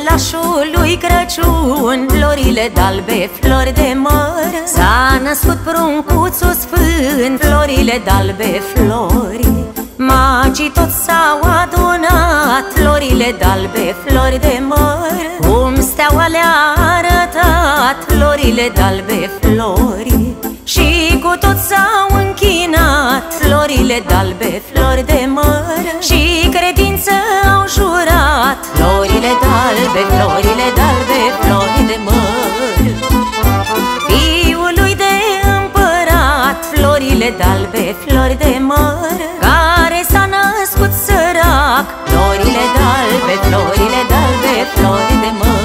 Stălașul lui Crăciun, florile d'albe, flori de măr. S-a născut pruncuțul sfânt, florile d'albe, flori. Magii toți s-au adunat, florile d'albe, flori de măr. Cum steaua le-a arătat, florile d'albe, flori. Și cu toți s-au închinat, florile d'albe, flori de măr. Și credință au jurat, florile d'albe, florile d'albe, flori de măr. Fiului de împărat, florile d'albe, flori de măr. Care s-a născut sărac, florile d'albe, florile d'albe, flori de măr.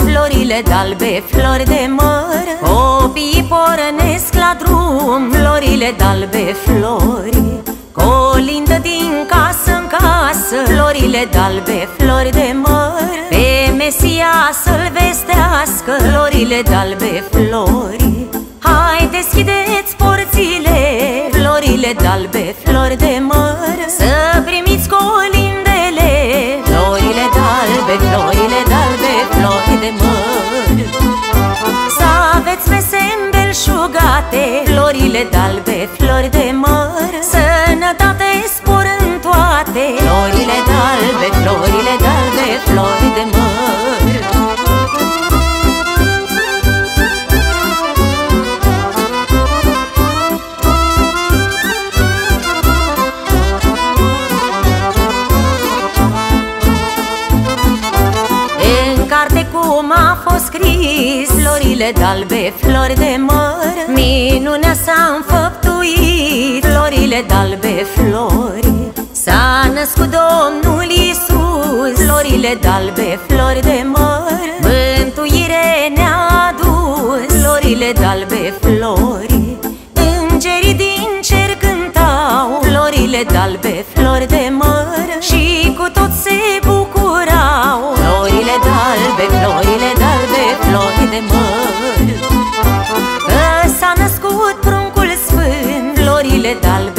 Florile d'albe, flori de măr. Copiii pornesc la drum, florile d'albe, flori. Colindă din casă în casă, florile d'albe, flori de măr. Pe Mesia să-l vestească, florile d'albe, flori. Hai, deschideți porțile, florile d'albe, flori de măr. Să primiți colindele, florile d'albe, florile d'albe, flori de măr. Să aveți mese îmbelșugate, florile d'albe, flori de măr. Sănătate, spor în toate, florile d'albe, florile d'albe, flori de măr. Cum a fost scris, florile d'albe, flori de măr. Minunea s-a înfăptuit, florile d'albe, flori. S-a născut Domnul Iisus, florile d'albe, flori de măr. Mântuire ne-a adus, florile d'albe, flori. Îngerii din cer cântau, florile d'albe, flori de măr. Și cu toți se bucurau, florile d'albe, florile d'albe, flori de măr. Că s-a născut pruncul sfânt, florile d'albe,